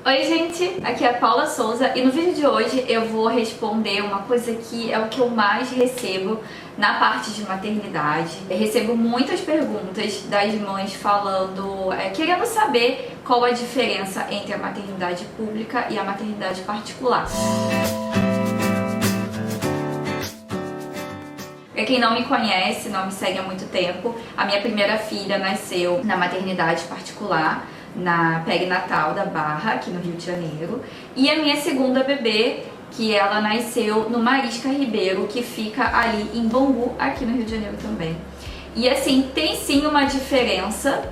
Oi gente, aqui é a Paula Souza e no vídeo de hoje eu vou responder uma coisa que é o que eu mais recebo na parte de maternidade. Eu recebo muitas perguntas das mães falando, querendo saber qual a diferença entre a maternidade pública e a maternidade particular. Pra quem não me conhece, não me segue há muito tempo, a minha primeira filha nasceu na maternidade particular, na perinatal da Barra, aqui no Rio de Janeiro, e a minha segunda bebê, que ela nasceu no Marisca Ribeiro, que fica ali em Bangu, aqui no Rio de Janeiro também. E assim, tem sim uma diferença,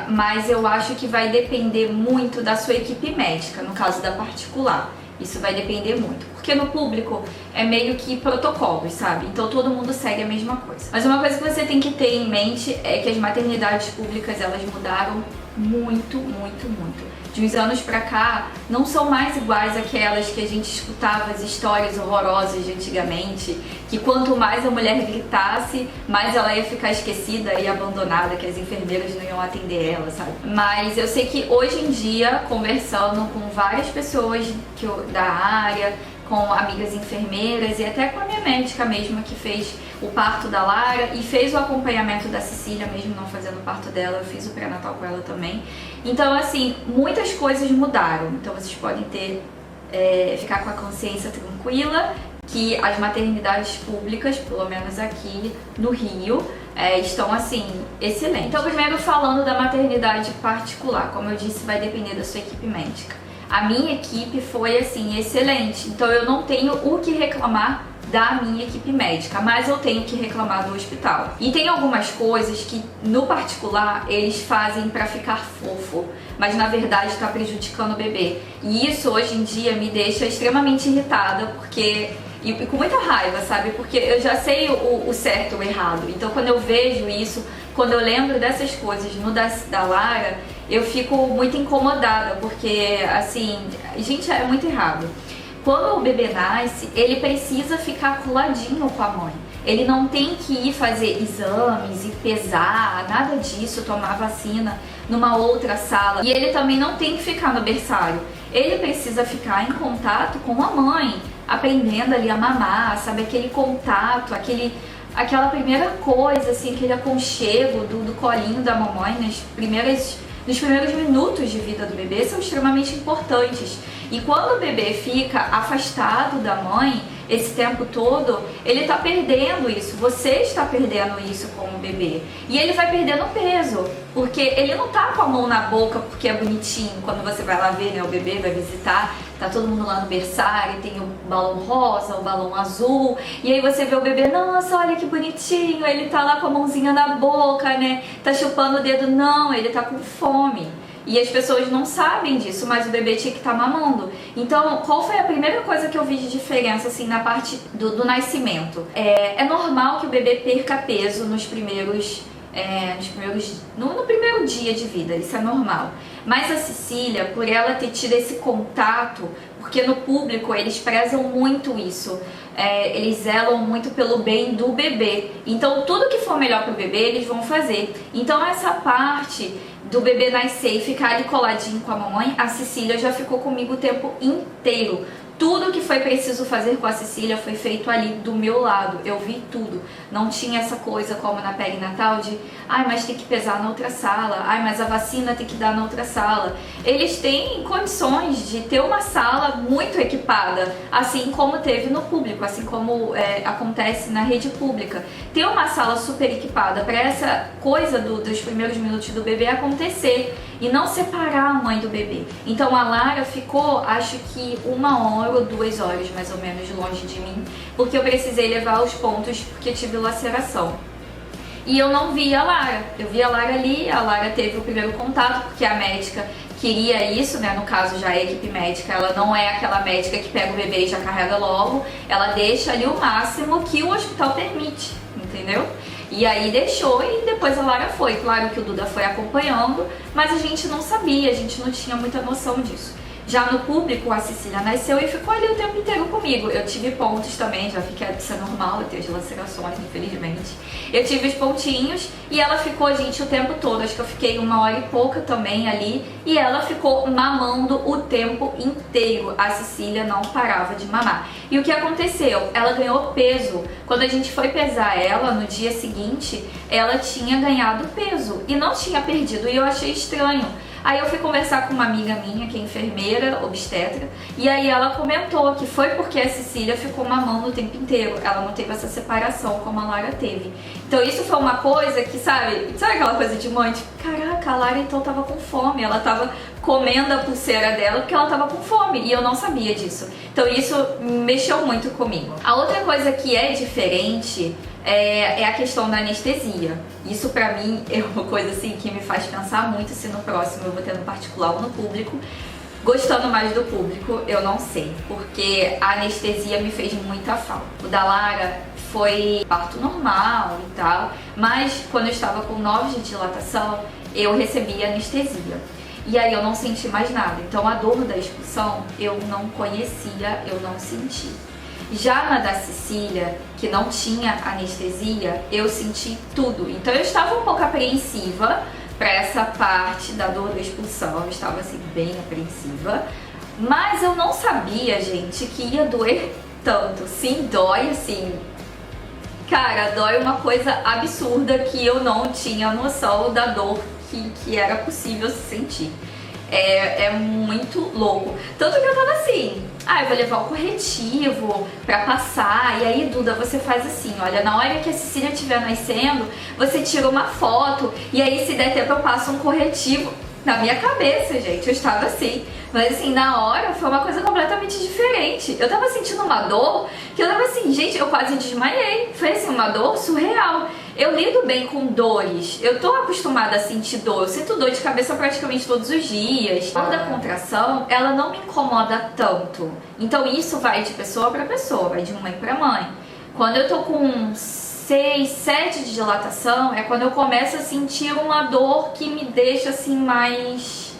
mas eu acho que vai depender muito da sua equipe médica, no caso da particular. Isso vai depender muito, porque no público é meio que protocolos, sabe? Então todo mundo segue a mesma coisa. Mas uma coisa que você tem que ter em mente é que as maternidades públicas, elas mudaram muito, muito, muito. De uns anos pra cá, não são mais iguais àquelas que a gente escutava as histórias horrorosas de antigamente, que quanto mais a mulher gritasse, mais ela ia ficar esquecida e abandonada, que as enfermeiras não iam atender ela, sabe? Mas eu sei que hoje em dia, conversando com várias pessoas da área, com amigas enfermeiras e até com a minha médica mesmo, que fez o parto da Lara e fez o acompanhamento da Cecília, mesmo não fazendo o parto dela, eu fiz o pré-natal com ela também. Então, assim, muitas coisas mudaram. Então vocês podem ficar com a consciência tranquila que as maternidades públicas, pelo menos aqui no Rio, estão, assim, excelentes. Então, primeiro falando da maternidade particular, como eu disse, vai depender da sua equipe médica. A minha equipe foi, assim, excelente, então eu não tenho o que reclamar da minha equipe médica, mas eu tenho que reclamar do hospital. E tem algumas coisas que, no particular, eles fazem pra ficar fofo, mas na verdade está prejudicando o bebê. E isso, hoje em dia, me deixa extremamente irritada, porque... E com muita raiva, sabe? Porque eu já sei o certo e o errado. Então, quando eu vejo isso, quando eu lembro dessas coisas no da Lara, eu fico muito incomodada, porque, assim, gente, é muito errado. Quando o bebê nasce, ele precisa ficar coladinho com a mãe. Ele não tem que ir fazer exames e pesar, nada disso, tomar vacina numa outra sala. E ele também não tem que ficar no berçário. Ele precisa ficar em contato com a mãe, aprendendo ali a mamar, sabe? Aquele contato, aquela primeira coisa, assim, aquele aconchego do colinho da mamãe nos primeiros minutos de vida do bebê são extremamente importantes. E quando o bebê fica afastado da mãe esse tempo todo, ele tá perdendo isso, você está perdendo isso com o bebê. E ele vai perdendo peso, porque ele não tá com a mão na boca porque é bonitinho. Quando você vai lá ver, né, o bebê vai visitar, tá todo mundo lá no berçário, tem o balão rosa, o balão azul, e aí você vê o bebê, nossa, olha que bonitinho, ele tá lá com a mãozinha na boca, né, tá chupando o dedo. Não, ele tá com fome. E as pessoas não sabem disso, mas o bebê tinha que estar mamando. Então, qual foi a primeira coisa que eu vi de diferença, assim, na parte do nascimento? É normal que o bebê perca peso no primeiro dia de vida, isso é normal. Mas a Cecília, por ela ter tido esse contato, porque no público eles prezam muito isso, eles zelam muito pelo bem do bebê. Então, tudo que for melhor pro bebê, eles vão fazer. Então, essa parte do bebê nascer e ficar ali coladinho com a mamãe, a Cecília já ficou comigo o tempo inteiro. Tudo que foi preciso fazer com a Cecília foi feito ali do meu lado, eu vi tudo. Não tinha essa coisa como na perinatal de, mas tem que pesar na outra sala, mas a vacina tem que dar na outra sala. Eles têm condições de ter uma sala muito equipada, assim como teve no público, assim como acontece na rede pública. Ter uma sala super equipada para essa coisa dos primeiros minutos do bebê acontecer e não separar a mãe do bebê. Então a Lara ficou, acho que 1 hora ou 2 horas mais ou menos longe de mim, porque eu precisei levar aos pontos porque tive laceração. E eu não vi a Lara, eu vi a Lara ali, a Lara teve o primeiro contato, porque a médica queria isso, né? No caso, já a equipe médica, ela não é aquela médica que pega o bebê e já carrega logo, ela deixa ali o máximo que o hospital permite, entendeu? E aí deixou e depois a Lara foi. Claro que o Duda foi acompanhando, mas a gente não sabia, a gente não tinha muita noção disso. Já no público, a Cecília nasceu e ficou ali o tempo inteiro comigo. Eu tive pontos também, já fiquei, isso é normal, eu tenho as lacerações, infelizmente. Eu tive os pontinhos e ela ficou, gente, o tempo todo. Acho que eu fiquei 1 hora e pouca também ali. E ela ficou mamando o tempo inteiro. A Cecília não parava de mamar. E o que aconteceu? Ela ganhou peso. Quando a gente foi pesar ela, no dia seguinte, ela tinha ganhado peso e não tinha perdido. E eu achei estranho. Aí eu fui conversar com uma amiga minha, que é enfermeira, obstetra, e aí ela comentou que foi porque a Cecília ficou mamando o tempo inteiro. Ela não teve essa separação como a Lara teve. Então isso foi uma coisa que, sabe aquela coisa de mãe? Tipo, caraca, a Lara então tava com fome, ela tava comendo a pulseira dela porque ela tava com fome, e eu não sabia disso. Então isso mexeu muito comigo. A outra coisa que é diferente é a questão da anestesia. Isso pra mim é uma coisa assim que me faz pensar muito se no próximo eu vou ter no particular ou no público. Gostando mais do público, eu não sei, porque a anestesia me fez muita falta. O da Lara foi parto normal e tal, mas quando eu estava com 9 de dilatação, eu recebi anestesia. E aí eu não senti mais nada. Então a dor da expulsão eu não conhecia, eu não senti. Já na da Cecília, que não tinha anestesia, eu senti tudo. Então eu estava um pouco apreensiva para essa parte da dor da expulsão, eu estava assim bem apreensiva, mas eu não sabia, gente, que ia doer tanto. Sim, dói assim. Cara, dói uma coisa absurda que eu não tinha noção da dor que era possível se sentir. É muito louco. Tanto que eu tava assim, eu vou levar o corretivo pra passar. E aí, Duda, você faz assim, olha, na hora que a Cecília estiver nascendo, você tira uma foto. E aí, se der tempo, eu passo um corretivo. Na minha cabeça, gente, eu estava assim. Mas assim, na hora foi uma coisa completamente diferente. Eu tava sentindo uma dor que eu tava assim, gente, eu quase desmaiei. Foi assim, uma dor surreal. Eu lido bem com dores. Eu tô acostumada a sentir dor. Eu sinto dor de cabeça praticamente todos os dias. A dor da contração, ela não me incomoda tanto. Então isso vai de pessoa pra pessoa, vai de mãe pra mãe. Quando eu tô com 6, 7 de dilatação, é quando eu começo a sentir uma dor que me deixa assim mais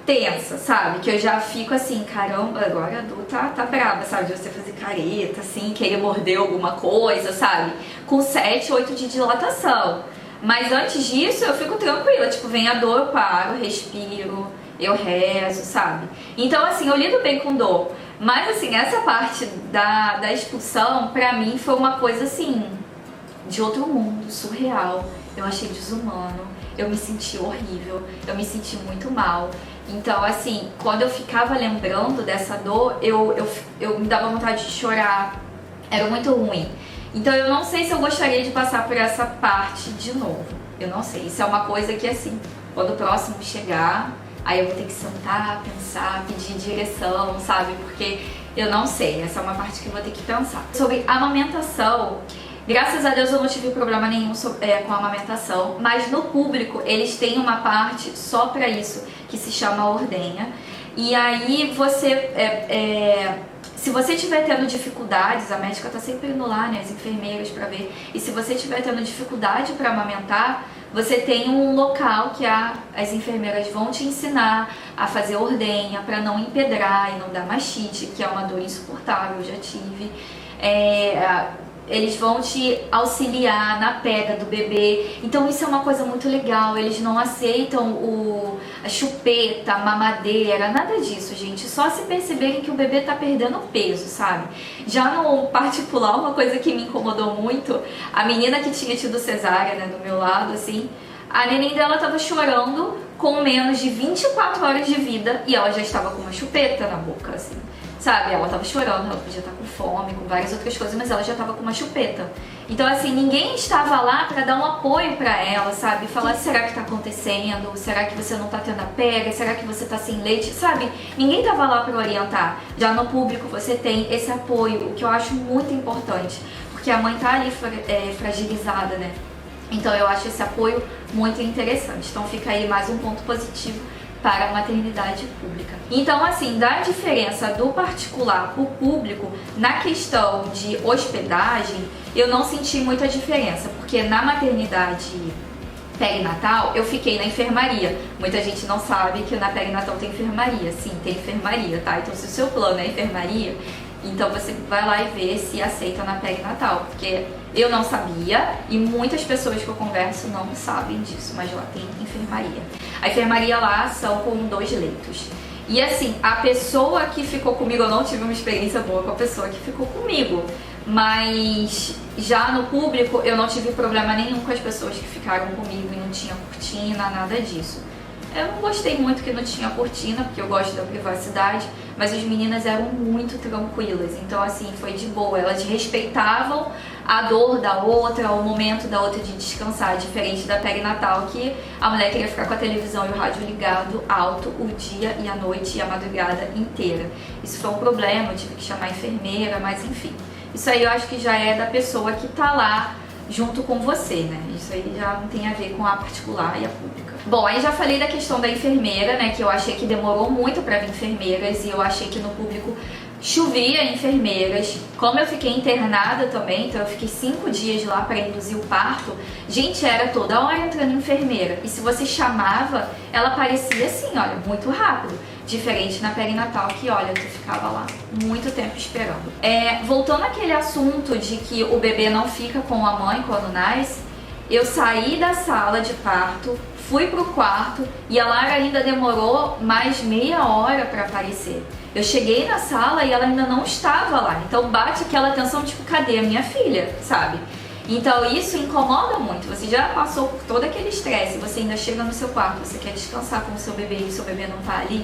tensa, sabe? Que eu já fico assim, caramba, agora a dor tá brava, sabe? De você fazer careta, assim, querer morder alguma coisa, sabe? Com 7, 8 de dilatação. Mas antes disso eu fico tranquila, tipo, vem a dor, eu paro, respiro, eu rezo, sabe? Então assim, eu lido bem com dor. Mas assim, essa parte da expulsão, pra mim, foi uma coisa assim, de outro mundo, surreal. Eu achei desumano, eu me senti horrível, eu me senti muito mal. Então, assim, quando eu ficava lembrando dessa dor, eu me dava vontade de chorar. Era muito ruim. Então, eu não sei se eu gostaria de passar por essa parte de novo. Eu não sei. Isso é uma coisa que, assim, quando o próximo chegar, aí eu vou ter que sentar, pensar, pedir direção, sabe? Porque eu não sei. Essa é uma parte que eu vou ter que pensar. Sobre amamentação, graças a Deus eu não tive problema nenhum com a amamentação, mas no público eles têm uma parte só pra isso, que se chama ordenha. E aí você, se você estiver tendo dificuldades, a médica tá sempre indo lá, né, as enfermeiras pra ver, e se você estiver tendo dificuldade pra amamentar, você tem um local que as enfermeiras vão te ensinar a fazer ordenha pra não empedrar e não dar mastite, que é uma dor insuportável, eu já tive. Eles vão te auxiliar na pega do bebê. Então isso é uma coisa muito legal. Eles não aceitam a chupeta, a mamadeira, nada disso, gente. Só se perceberem que o bebê tá perdendo peso, sabe? Já no particular, uma coisa que me incomodou muito, a menina que tinha tido cesárea, né, do meu lado, assim, a neném dela tava chorando com menos de 24 horas de vida e ela já estava com uma chupeta na boca, assim. Sabe, ela tava chorando, ela podia estar com fome, com várias outras coisas, mas ela já tava com uma chupeta. Então assim, ninguém estava lá pra dar um apoio pra ela, sabe? Falar, será que tá acontecendo? Será que você não tá tendo a pega? Será que você tá sem leite? Sabe? Ninguém tava lá pra orientar. Já no público você tem esse apoio, o que eu acho muito importante, porque a mãe tá ali fragilizada, né? Então eu acho esse apoio muito interessante. Então fica aí mais um ponto positivo para a maternidade pública. Então, assim, da diferença do particular para o público, na questão de hospedagem, eu não senti muita diferença, porque na maternidade perinatal, eu fiquei na enfermaria. Muita gente não sabe que na perinatal tem enfermaria. Sim, tem enfermaria, tá? Então se o seu plano é enfermaria, então você vai lá e vê se aceita na perinatal, porque eu não sabia e muitas pessoas que eu converso não sabem disso, mas lá tem enfermaria. A enfermaria lá são com 2 leitos. E assim, a pessoa que ficou comigo, eu não tive uma experiência boa com a pessoa que ficou comigo, mas já no público eu não tive problema nenhum com as pessoas que ficaram comigo e não tinha cortina, nada disso. Eu não gostei muito que não tinha cortina, porque eu gosto da privacidade, mas as meninas eram muito tranquilas, então assim, foi de boa, elas respeitavam a dor da outra, o momento da outra de descansar, diferente da perinatal, que a mulher queria ficar com a televisão e o rádio ligado alto o dia e a noite e a madrugada inteira. Isso foi um problema, eu tive que chamar a enfermeira, mas enfim. Isso aí eu acho que já é da pessoa que tá lá junto com você, né? Isso aí já não tem a ver com a particular e a pública. Bom, aí já falei da questão da enfermeira, né? Que eu achei que demorou muito pra vir enfermeiras e eu achei que no público chovia enfermeiras. Como eu fiquei internada também, então eu fiquei 5 dias lá para induzir o parto, gente, era toda hora entrando enfermeira. E se você chamava, ela aparecia assim, olha, muito rápido. Diferente na perinatal, que olha, tu ficava lá muito tempo esperando. Voltando àquele assunto de que o bebê não fica com a mãe quando nasce, eu saí da sala de parto, fui pro quarto e a Lara ainda demorou mais meia hora para aparecer. Eu cheguei na sala e ela ainda não estava lá, então bate aquela tensão, tipo, cadê a minha filha, sabe? Então isso incomoda muito, você já passou por todo aquele estresse, você ainda chega no seu quarto, você quer descansar com o seu bebê e o seu bebê não tá ali,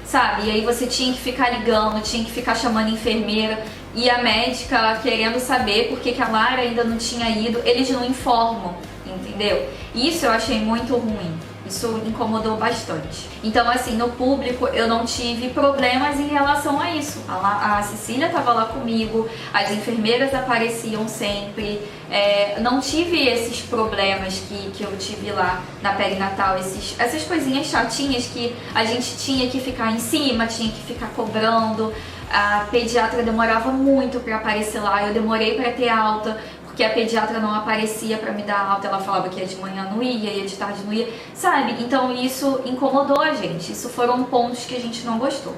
sabe? E aí você tinha que ficar ligando, tinha que ficar chamando a enfermeira e a médica querendo saber por que a Lara ainda não tinha ido, eles não informam, entendeu? Isso eu achei muito ruim. Isso incomodou bastante. Então, assim, no público eu não tive problemas em relação a isso. A Cecília estava lá comigo, as enfermeiras apareciam sempre. Não tive esses problemas que eu tive lá na perinatal, essas coisinhas chatinhas que a gente tinha que ficar em cima, tinha que ficar cobrando. A pediatra demorava muito para aparecer lá, eu demorei para ter alta, porque a pediatra não aparecia pra me dar alta, ela falava que ia de manhã não ia de tarde não ia, sabe? Então isso incomodou a gente, isso foram pontos que a gente não gostou.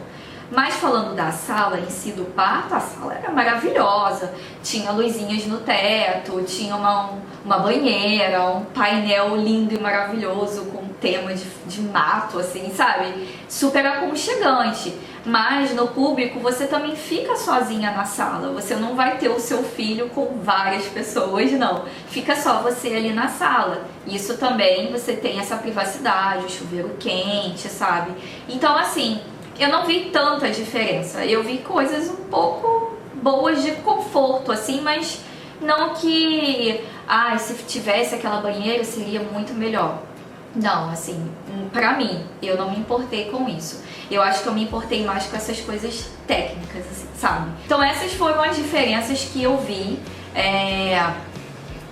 Mas falando da sala em si do parto, a sala era maravilhosa, tinha luzinhas no teto, tinha uma banheira, um painel lindo e maravilhoso com tema de mato, assim, sabe? Super aconchegante. Mas no público você também fica sozinha na sala, você não vai ter o seu filho com várias pessoas, não. Fica só você ali na sala. Isso também você tem essa privacidade, o chuveiro quente, sabe? Então assim, eu não vi tanta diferença. Eu vi coisas um pouco boas de conforto, assim, mas não que, se tivesse aquela banheira seria muito melhor. Não, assim, pra mim, eu não me importei com isso. Eu acho que eu me importei mais com essas coisas técnicas, assim, sabe? Então essas foram as diferenças que eu vi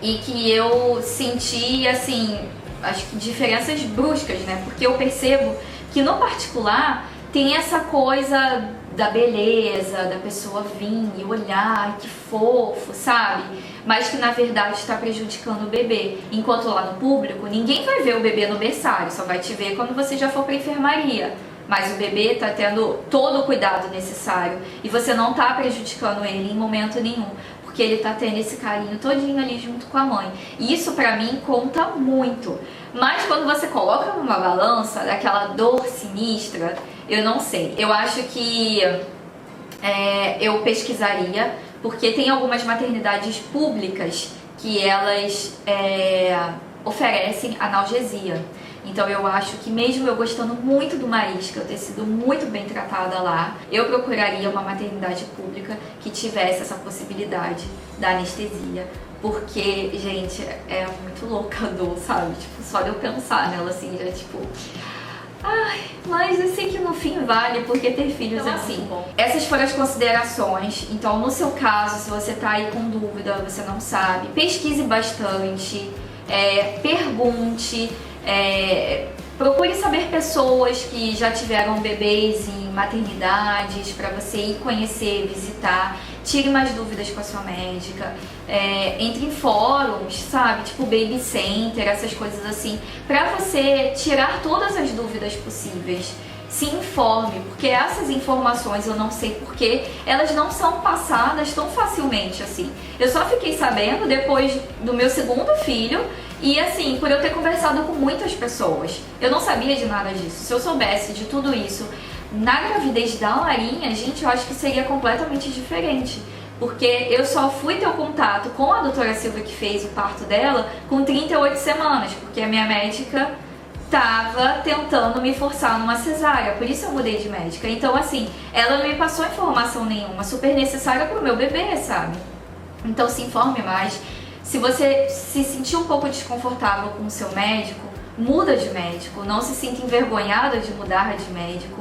e que eu senti, assim, acho que diferenças bruscas, né? Porque eu percebo que no particular tem essa coisa da beleza, da pessoa vir e olhar, que fofo, sabe? Mas que na verdade está prejudicando o bebê. Enquanto lá no público, ninguém vai ver o bebê no berçário, só vai te ver quando você já for pra enfermaria. Mas o bebê tá tendo todo o cuidado necessário e você não tá prejudicando ele em momento nenhum, porque ele tá tendo esse carinho todinho ali junto com a mãe. E isso pra mim conta muito. Mas quando você coloca numa balança, daquela dor sinistra, eu não sei. Eu acho que eu pesquisaria, porque tem algumas maternidades públicas que elas oferecem analgesia. Então eu acho que mesmo eu gostando muito do Marisca, eu ter sido muito bem tratada lá, eu procuraria uma maternidade pública que tivesse essa possibilidade da anestesia. Porque, gente, é muito louca a dor, sabe? Tipo, só de eu pensar nela assim, já tipo... mas eu sei que no fim vale, porque ter filhos então, assim. Essas foram as considerações. Então, no seu caso, se você tá aí com dúvida, você não sabe, pesquise bastante, pergunte, Procure saber pessoas que já tiveram bebês em maternidades para você ir conhecer, visitar. Tire mais dúvidas com a sua médica. Entre em fóruns, sabe? Tipo Baby Center, essas coisas assim, para você tirar todas as dúvidas possíveis. Se informe, porque essas informações, eu não sei porquê, elas não são passadas tão facilmente assim. Eu só fiquei sabendo depois do meu segundo filho e assim, por eu ter conversado com muitas pessoas. Eu não sabia de nada disso. Se eu soubesse de tudo isso na gravidez da Larinha, gente, eu acho que seria completamente diferente. Porque eu só fui ter o contato com a doutora Silva que fez o parto dela com 38 semanas, porque a minha médica tava tentando me forçar numa cesárea, por isso eu mudei de médica. Então assim, ela não me passou informação nenhuma, super necessária pro meu bebê, sabe? Então se informe mais. Se você se sentir um pouco desconfortável com o seu médico, muda de médico, não se sinta envergonhada de mudar de médico,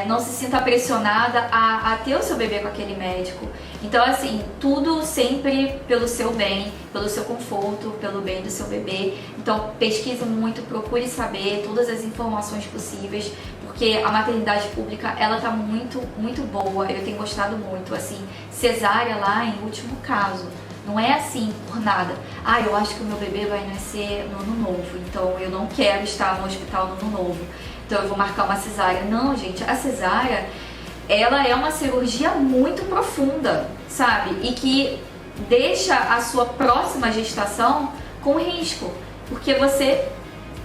não se sinta pressionada a ter o seu bebê com aquele médico. Então assim, tudo sempre pelo seu bem, pelo seu conforto, pelo bem do seu bebê. Então pesquise muito, procure saber todas as informações possíveis, porque a maternidade pública, ela tá muito, muito boa, eu tenho gostado muito, assim, cesárea lá em último caso. Não é assim por nada. Eu acho que o meu bebê vai nascer no ano novo, então eu não quero estar no hospital no ano novo, então eu vou marcar uma cesárea. Não, gente, a cesárea, ela é uma cirurgia muito profunda, sabe? E que deixa a sua próxima gestação com risco, porque você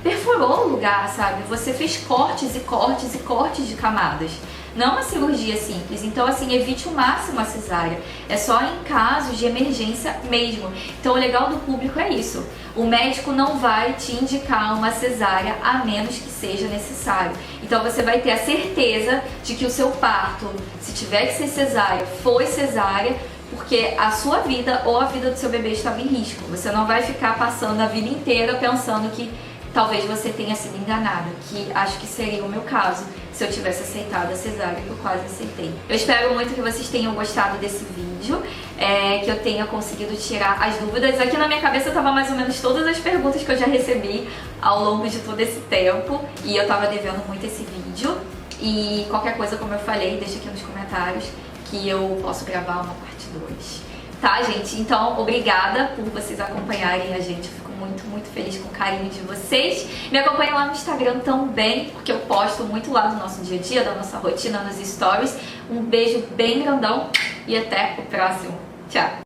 perfurou o lugar, sabe? Você fez cortes e cortes e cortes de camadas. Não é uma cirurgia simples, então assim, evite o máximo a cesárea. É só em casos de emergência mesmo. Então o legal do público é isso. O médico não vai te indicar uma cesárea a menos que seja necessário. Então você vai ter a certeza de que o seu parto, se tiver que ser cesárea, foi cesárea, porque a sua vida ou a vida do seu bebê estava em risco. Você não vai ficar passando a vida inteira pensando que talvez você tenha sido enganada, que acho que seria o meu caso se eu tivesse aceitado a cesárea, que eu quase aceitei. Eu espero muito que vocês tenham gostado desse vídeo, que eu tenha conseguido tirar as dúvidas. Aqui na minha cabeça tava mais ou menos todas as perguntas que eu já recebi ao longo de todo esse tempo, e eu tava devendo muito esse vídeo. E qualquer coisa, como eu falei, deixa aqui nos comentários que eu posso gravar uma parte 2. Tá, gente? Então, obrigada por vocês acompanharem a gente. Eu fico muito, muito feliz com o carinho de vocês. Me acompanhem lá no Instagram também, porque eu posto muito lá do nosso dia a dia, da nossa rotina, nos stories. Um beijo bem grandão e até o próximo. Tchau!